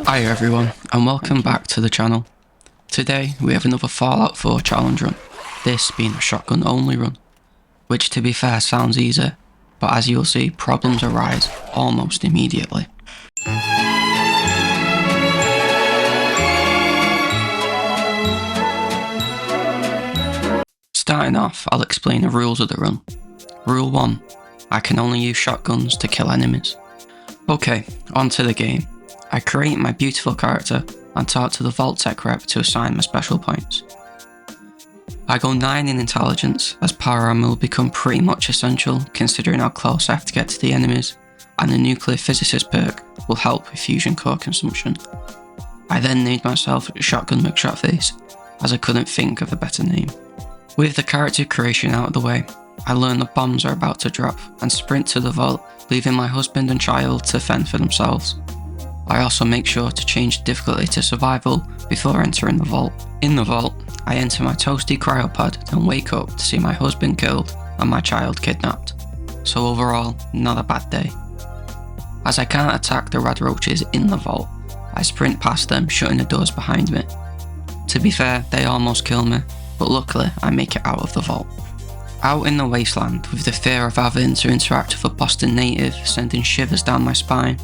Hi everyone, and welcome back to the channel. Today we have another Fallout 4 challenge run, this being a shotgun only run, which to be fair sounds easy, but as you'll see, problems arise almost immediately. Starting off, I'll explain the rules of the run. Rule 1, I can only use shotguns to kill enemies. Okay, on to the game. I create my beautiful character and talk to the Vault Tech rep to assign my special points. I go 9 in intelligence, as power armor will become pretty much essential considering how close I have to get to the enemies, and the nuclear physicist perk will help with fusion core consumption. I then named myself Shotgun McShotface, as I couldn't think of a better name. With the character creation out of the way, I learn the bombs are about to drop and sprint to the vault, leaving my husband and child to fend for themselves. I also make sure to change difficulty to survival before entering the vault. In the vault, I enter my toasty cryopod and wake up to see my husband killed and my child kidnapped. So overall, not a bad day. As I can't attack the rad roaches in the vault, I sprint past them, shutting the doors behind me. To be fair, they almost kill me, but luckily I make it out of the vault. Out in the wasteland, with the fear of having to interact with a Boston native sending shivers down my spine,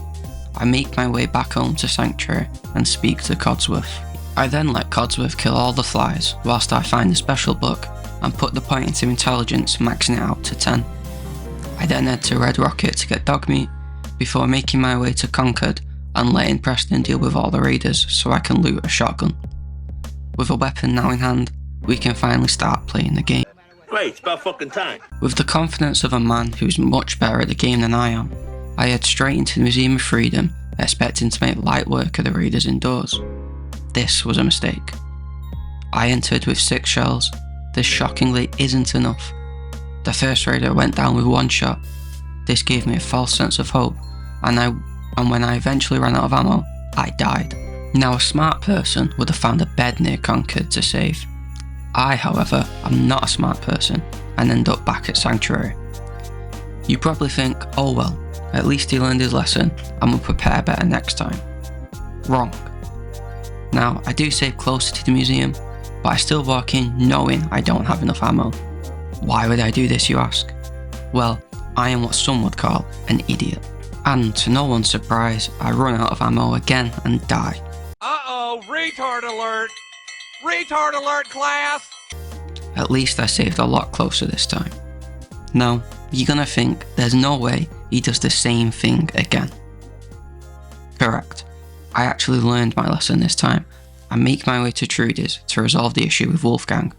I make my way back home to Sanctuary and speak to Codsworth. I then let Codsworth kill all the flies whilst I find the special book and put the point into intelligence, maxing it out to 10. I then head to Red Rocket to get dog meat before making my way to Concord and letting Preston deal with all the raiders so I can loot a shotgun. With a weapon now in hand, we can finally start playing the game. Great, it's about fucking time. With the confidence of a man who's much better at the game than I am, I head straight into the Museum of Freedom, expecting to make light work of the raiders indoors. This was a mistake. I entered with 6 shells. This shockingly isn't enough. The first raider went down with 1 shot. This gave me a false sense of hope, and when I eventually ran out of ammo, I died. Now a smart person would have found a bed near Concord to save. I, however, am not a smart person and end up back at Sanctuary. You probably think, oh well, at least he learned his lesson and will prepare better next time. Wrong. Now, I do save closer to the museum, but I still walk in knowing I don't have enough ammo. Why would I do this, you ask? Well, I am what some would call an idiot. And to no one's surprise, I run out of ammo again and die. Uh-oh, retard alert! Retard alert, class! At least I saved a lot closer this time. Now, you're gonna think there's no way he does the same thing again. Correct. I actually learned my lesson this time and make my way to Trudy's to resolve the issue with Wolfgang.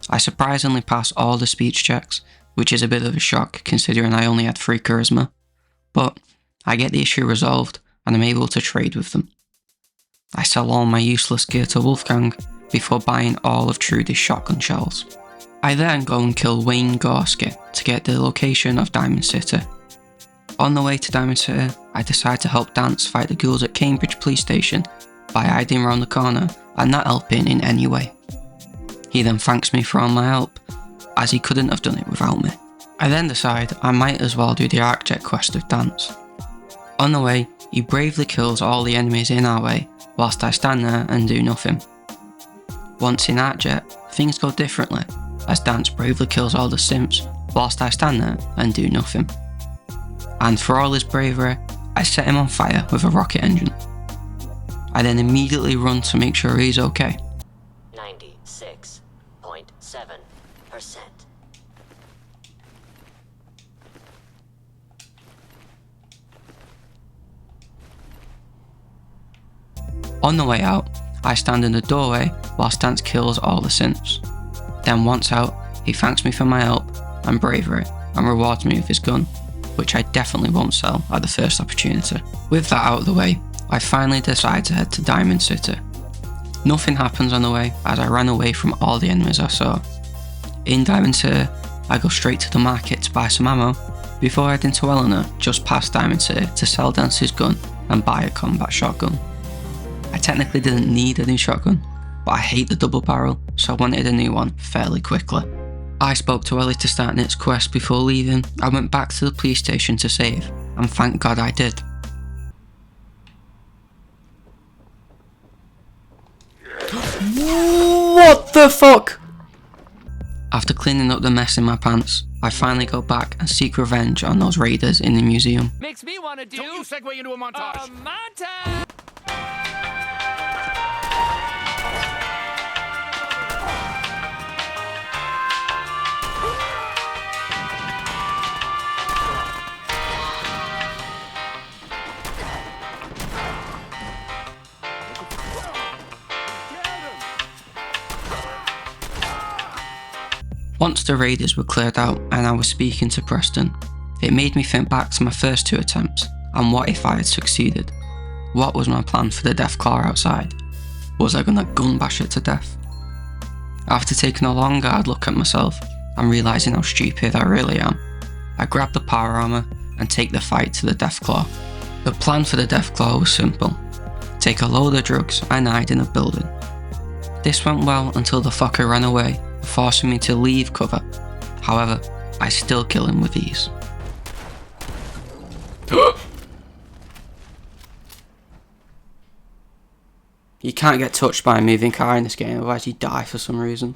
I surprisingly pass all the speech checks, which is a bit of a shock considering I only had 3 charisma, but I get the issue resolved and I'm able to trade with them. I sell all my useless gear to Wolfgang before buying all of Trudy's shotgun shells. I then go and kill Wayne Gorski to get the location of Diamond City. On the way to Diamond City, I decide to help Dance fight the ghouls at Cambridge Police Station by hiding around the corner and not helping in any way. He then thanks me for all my help, as he couldn't have done it without me. I then decide I might as well do the ArcJet quest with Dance. On the way, he bravely kills all the enemies in our way, whilst I stand there and do nothing. Once in ArcJet, things go differently, as Dance bravely kills all the simps, whilst I stand there and do nothing. And for all his bravery, I set him on fire with a rocket engine. I then immediately run to make sure he's okay. 96.7%. On the way out, I stand in the doorway whilst Dance kills all the simps. Then once out, he thanks me for my help and bravery and rewards me with his gun, which I definitely won't sell at the first opportunity. With that out of the way, I finally decide to head to Diamond City. Nothing happens on the way as I ran away from all the enemies I saw. In Diamond City, I go straight to the market to buy some ammo before heading to Eleanor just past Diamond City to sell Dance's gun and buy a combat shotgun. I technically didn't need a new shotgun, but I hate the double barrel, so I wanted a new one fairly quickly. I spoke to Ellie to start Nick's quest before leaving. I went back to the police station to save, and thank God I did. What the fuck? After cleaning up the mess in my pants, I finally go back and seek revenge on those raiders in the museum. Makes me want to do. Don't you segue into a montage. Montage. Once the raiders were cleared out and I was speaking to Preston, it made me think back to my first 2 attempts and what if I had succeeded? What was my plan for the deathclaw outside? Was I gonna gun bash it to death? After taking a long hard look at myself and realising how stupid I really am, I grab the power armour and take the fight to the deathclaw. The plan for the deathclaw was simple: take a load of drugs and hide in a building. This went well until the fucker ran away, forcing me to leave cover. However, I still kill him with ease. You can't get touched by a moving car in this game, otherwise you die for some reason.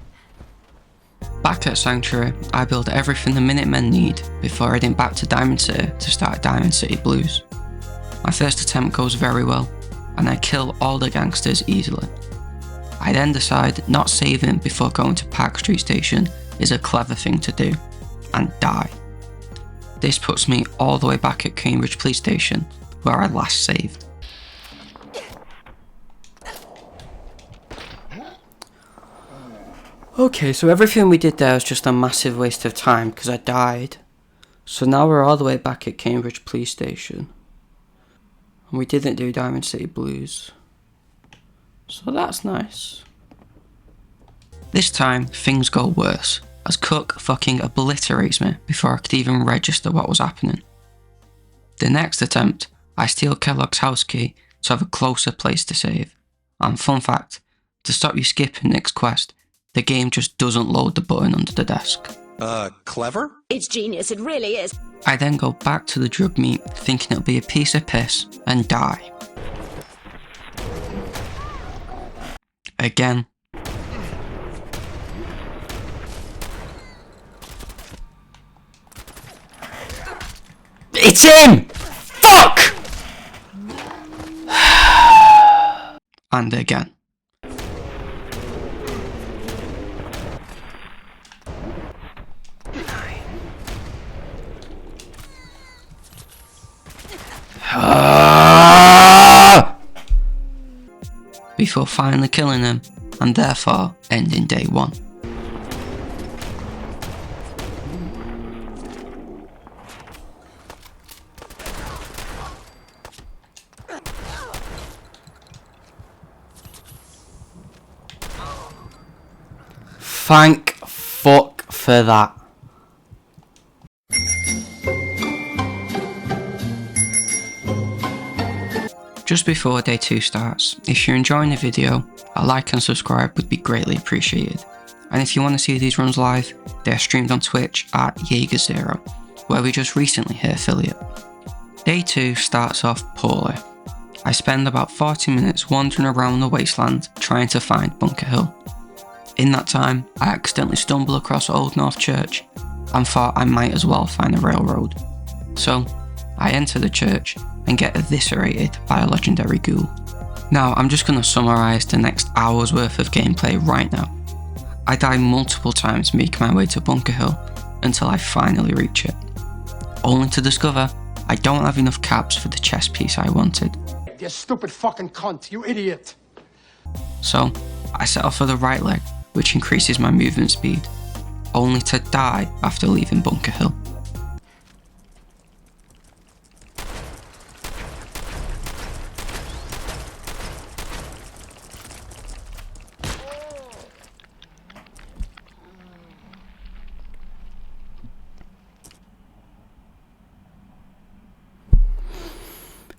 Back at Sanctuary, I build everything the Minutemen need before heading back to Diamond City to start Diamond City Blues. My first attempt goes very well, and I kill all the gangsters easily. I then decide not saving before going to Park Street Station is a clever thing to do, and die. This puts me all the way back at Cambridge Police Station, where I last saved. Okay, so everything we did there was just a massive waste of time because I died. So now we're all the way back at Cambridge Police Station. And we didn't do Diamond City Blues. So that's nice. This time, things go worse, as Cook fucking obliterates me before I could even register what was happening. The next attempt, I steal Kellogg's house key to have a closer place to save. And fun fact, to stop you skipping Nick's quest, the game just doesn't load the button under the desk. Clever? It's genius, it really is. I then go back to the drug meet thinking it'll be a piece of piss and die. Again. It's him! Fuck! And again. Before finally killing him, and therefore ending day 1. Thank fuck for that. Just before day 2 starts, if you're enjoying the video, a like and subscribe would be greatly appreciated. And if you want to see these runs live, they are streamed on Twitch at Jaeger0, where we just recently hit affiliate. Day 2 starts off poorly. I spend about 40 minutes wandering around the wasteland trying to find Bunker Hill. In that time, I accidentally stumble across Old North Church and thought I might as well find a railroad. So, I enter the church and get eviscerated by a legendary ghoul. Now, I'm just going to summarise the next hour's worth of gameplay right now. I die multiple times making my way to Bunker Hill until I finally reach it, only to discover I don't have enough caps for the chest piece I wanted. You stupid fucking cunt, you idiot! So, I set off for the right leg, which increases my movement speed, only to die after leaving Bunker Hill.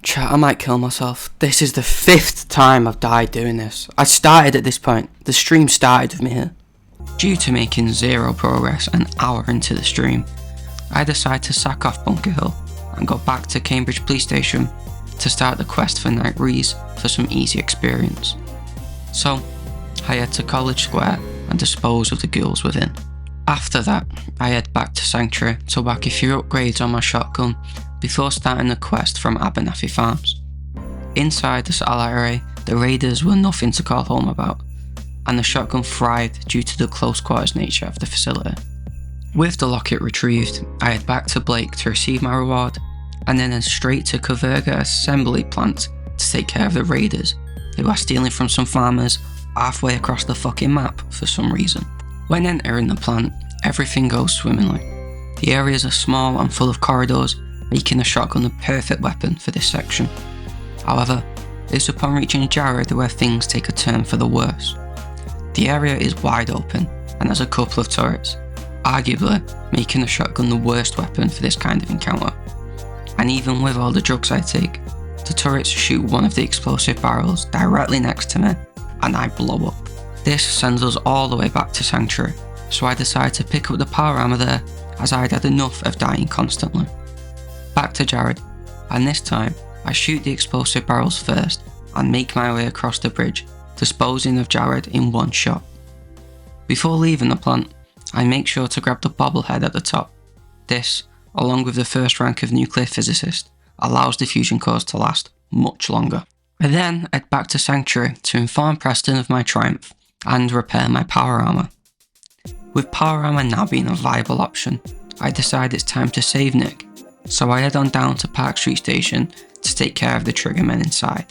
Chat, I might kill myself. This is the 5th time I've died doing this. I started at this point. The stream started with me here. Due to making 0 progress an hour into the stream, I decide to sack off Bunker Hill and go back to Cambridge Police Station to start the quest for Night Rees for some easy experience. So, I head to College Square and dispose of the ghouls within. After that, I head back to Sanctuary to whack a few upgrades on my shotgun before starting the quest from Abernathy Farms. Inside the satellite array, the raiders were nothing to call home about, and the shotgun thrived due to the close quarters nature of the facility. With the locket retrieved, I head back to Blake to receive my reward, and then head straight to Coverga Assembly Plant to take care of the raiders, who are stealing from some farmers halfway across the fucking map for some reason. When entering the plant, everything goes swimmingly. The areas are small and full of corridors, making the shotgun the perfect weapon for this section. However, it's upon reaching Jared where things take a turn for the worse. The area is wide open and has a couple of turrets, arguably making the shotgun the worst weapon for this kind of encounter. And even with all the drugs I take, the turrets shoot one of the explosive barrels directly next to me and I blow up. This sends us all the way back to Sanctuary, so I decide to pick up the power armor there as I'd had enough of dying constantly. Back to Jared, and this time I shoot the explosive barrels first and make my way across the bridge, disposing of Jared in one shot. Before leaving the plant, I make sure to grab the bobblehead at the top. This, along with the first rank of nuclear physicist, allows the fusion cores to last much longer. I then head back to Sanctuary to inform Preston of my triumph and repair my power armor. With power armor now being a viable option, I decide it's time to save Nick, so I head on down to Park Street Station to take care of the triggermen inside.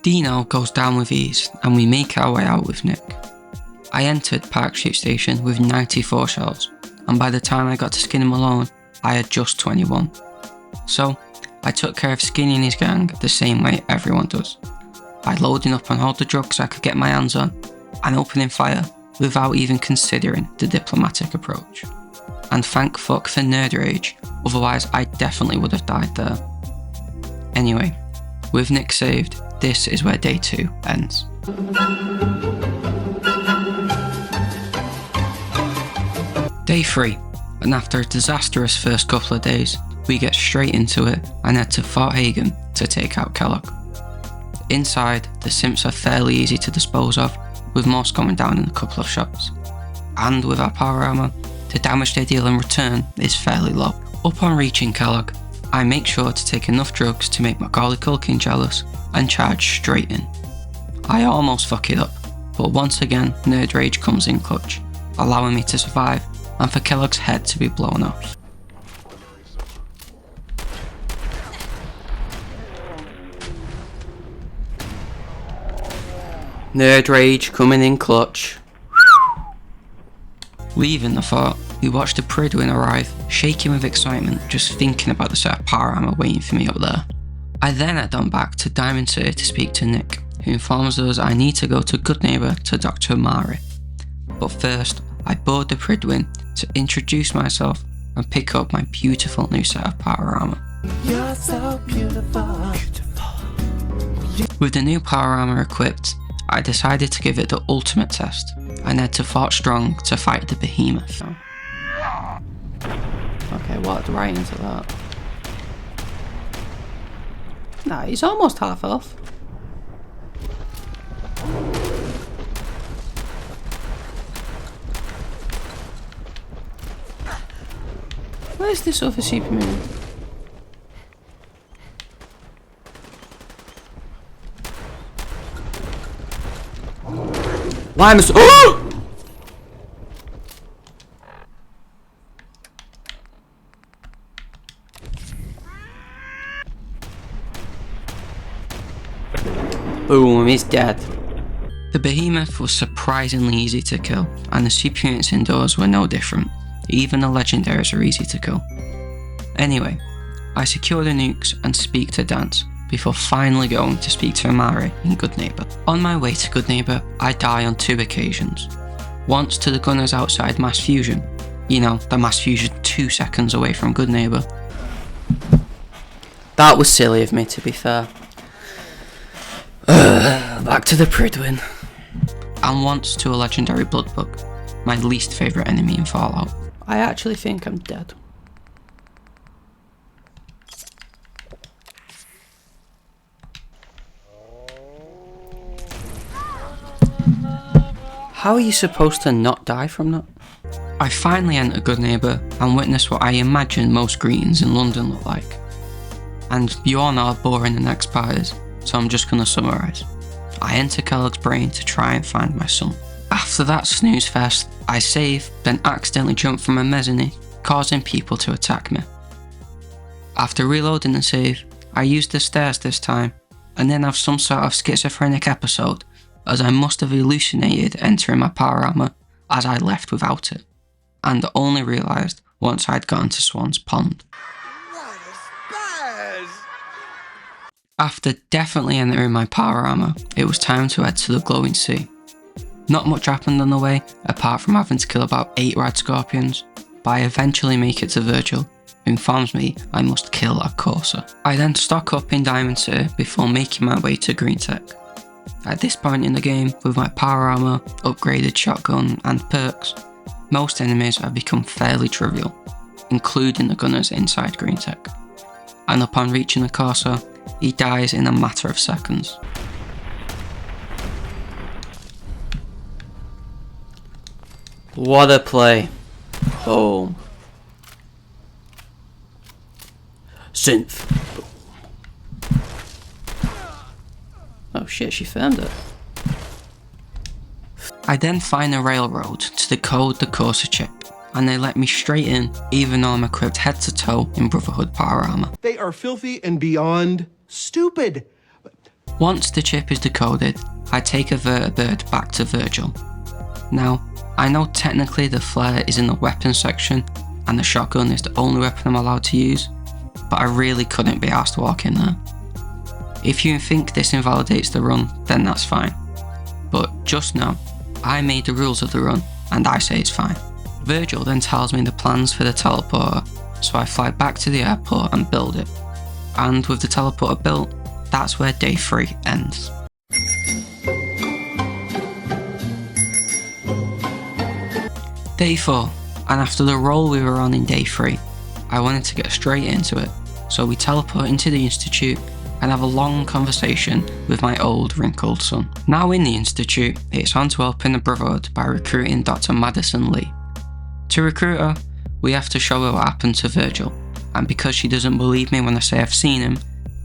Dino goes down with ease and we make our way out with Nick. I entered Park Street Station with 94 shells, and by the time I got to Skinny Malone, I had just 21. So, I took care of Skinny and his gang the same way everyone does, by loading up on all the drugs I could get my hands on and opening fire without even considering the diplomatic approach. And thank fuck for nerd rage, otherwise I definitely would have died there. Anyway, with Nick saved, this is where day 2 ends. Day 3, and after a disastrous first couple of days, we get straight into it and head to Fort Hagen to take out Kellogg. Inside, the simps are fairly easy to dispose of, with most going down in a couple of shots. And with our power armor, the damage they deal in return is fairly low. Upon reaching Kellogg, I make sure to take enough drugs to make Macaulay Culkin jealous and charge straight in. I almost fuck it up, but once again nerd rage comes in clutch, allowing me to survive and for Kellogg's head to be blown off. Nerd rage coming in clutch. Leaving the fort, we watched the Pridwin arrive, shaking with excitement just thinking about the set of power armor waiting for me up there. I then head on back to Diamond City to speak to Nick, who informs us I need to go to Good Neighbour to Dr. Mari. But first, I board the Pridwin to introduce myself and pick up my beautiful new set of power armor. You're so beautiful. With the new power armor equipped, I decided to give it the ultimate test and head to Fort Strong to fight the behemoth. Okay, walked right into that. Nah, he's almost half health. Where's this other Superman? Why am I so— oh! Boom, he's dead. The behemoth was surprisingly easy to kill, and the super units indoors were no different. Even the legendaries are easy to kill. Anyway, I secure the nukes and speak to Dance, before finally going to speak to Amari in Good Neighbour. On my way to Good Neighbour, I die on 2 occasions. Once to the gunners outside Mass Fusion. You know, the Mass Fusion 2 seconds away from Good Neighbour. That was silly of me, to be fair. Back to the Pridwin. And once to a legendary Bloodbug, my least favourite enemy in Fallout. I actually think I'm dead. How are you supposed to not die from that? I finally enter Good Neighbour and witness what I imagine most greetings in London look like. And you all know how boring the next part is, so I'm just gonna summarise. I enter Kellogg's brain to try and find my son. After that snooze fest, I save, then accidentally jump from a mezzanine, causing people to attack me. After reloading the save, I use the stairs this time, and then have some sort of schizophrenic episode, as I must have hallucinated entering my power armor as I left without it, and only realised once I'd gotten to Swan's Pond. What a spaz! After definitely entering my power armor, it was time to head to the glowing sea. Not much happened on the way, apart from having to kill about 8 rad scorpions, but I eventually make it to Virgil, who informs me I must kill a Corsa. I then stock up in Diamond City before making my way to Green Tech. At this point in the game, with my power armor, upgraded shotgun and perks, most enemies have become fairly trivial, including the gunners inside Green Tech. And upon reaching the Corsa, he dies in a matter of seconds. What a play. Boom. Synth. Oh shit, she found it. I then find a railroad to decode the Corsa chip, and they let me straight in, even though I'm equipped head to toe in Brotherhood power armor. They are filthy and beyond stupid. Once the chip is decoded, I take a vertibird back to Virgil. Now, I know technically the flare is in the weapons section, and the shotgun is the only weapon I'm allowed to use, but I really couldn't be asked to walk in there. If you think this invalidates the run, then that's fine. But just know, I made the rules of the run, and I say it's fine. Virgil then tells me the plans for the teleporter, so I fly back to the airport and build it. And with the teleporter built, that's where day 3 ends. Day 4, and after the roll we were on in day 3, I wanted to get straight into it, so we teleport into the Institute and have a long conversation with my old wrinkled son. Now in the Institute, it's on to open the Brotherhood by recruiting Dr. Madison Lee. To recruit her, we have to show her what happened to Virgil, and because she doesn't believe me when I say I've seen him,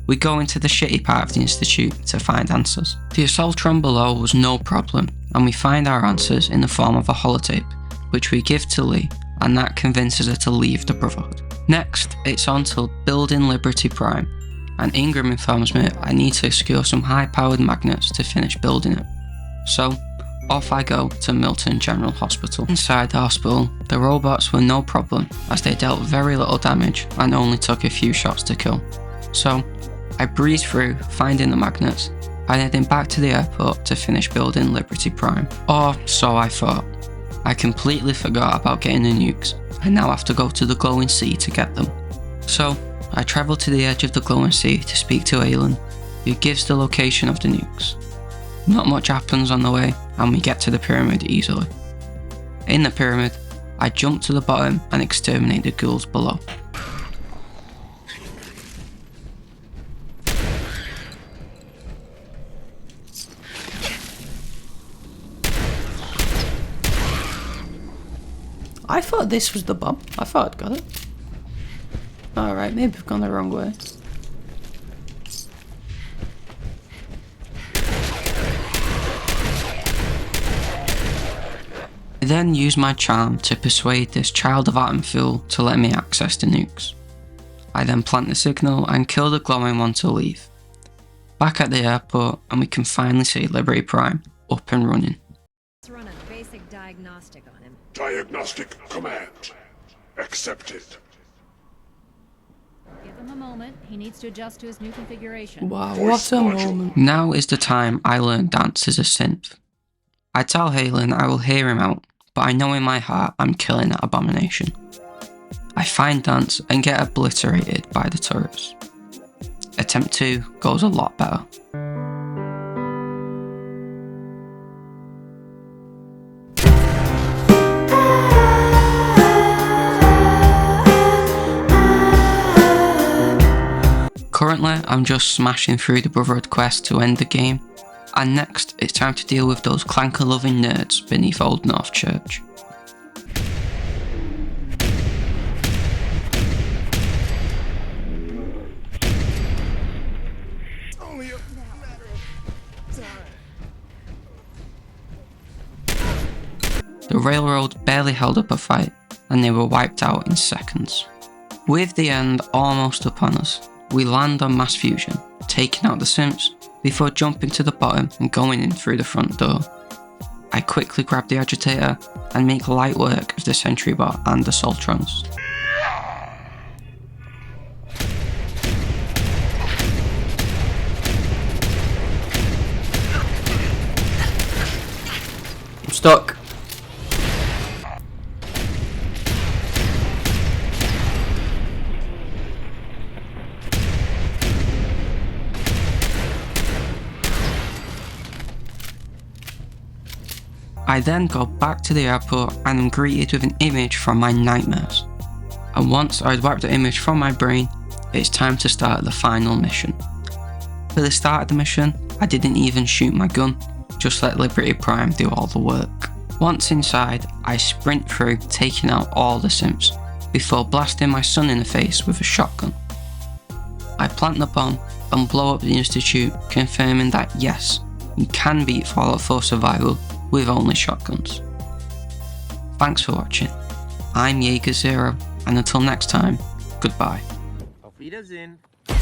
we go into the shitty part of the Institute to find answers. The Assaultron below was no problem, and we find our answers in the form of a holotape, which we give to Lee, and that convinces her to leave the Brotherhood. Next, it's on to building Liberty Prime, and Ingram informs me I need to secure some high-powered magnets to finish building it. So, off I go to Milton General Hospital. Inside the hospital, the robots were no problem, as they dealt very little damage and only took a few shots to kill. So, I breezed through, finding the magnets, and heading back to the airport to finish building Liberty Prime. Or so I thought. I completely forgot about getting the nukes, and now have to go to the glowing sea to get them. So, I travel to the edge of the glowing sea to speak to Aylin, who gives the location of the nukes. Not much happens on the way, and we get to the pyramid easily. In the pyramid, I jump to the bottom and exterminate the ghouls below. I thought this was the bomb. I thought I'd got it. Alright, maybe I've gone the wrong way. I then use my charm to persuade this child of atom fuel to let me access the nukes. I then plant the signal and kill the glowing one to leave. Back at the airport, and we can finally see Liberty Prime, up and running. Let's run a basic diagnostic on him. Diagnostic command. Accepted. Give him a moment. He needs to adjust to his new configuration. Wow, Voice what a module. moment. Now is the time I learn dance as a synth. I tell Halen I will hear him out, but I know in my heart I'm killing that abomination. I find dance and get obliterated by the turrets. Attempt 2 goes a lot better. Currently, I'm just smashing through the Brotherhood quest to end the game, and next it's time to deal with those clanker-loving nerds beneath Old North Church. Only a matter of time. The railroad barely held up a fight, and they were wiped out in seconds. With the end almost upon us, we land on mass fusion, taking out the simps before jumping to the bottom and going in through the front door. I quickly grab the agitator and make light work of the sentry bot and the Soltrons. I'm stuck. I then go back to the airport and am greeted with an image from my nightmares. And once I'd wiped the image from my brain, it's time to start the final mission. For the start of the mission, I didn't even shoot my gun, just let Liberty Prime do all the work. Once inside, I sprint through taking out all the simps, before blasting my son in the face with a shotgun. I plant the bomb and blow up the institute, confirming that yes, you can beat Fallout 4 Survival with only shotguns. Thanks for watching. I'm Jaeger0, and until next time, goodbye. Auf Wiedersehen.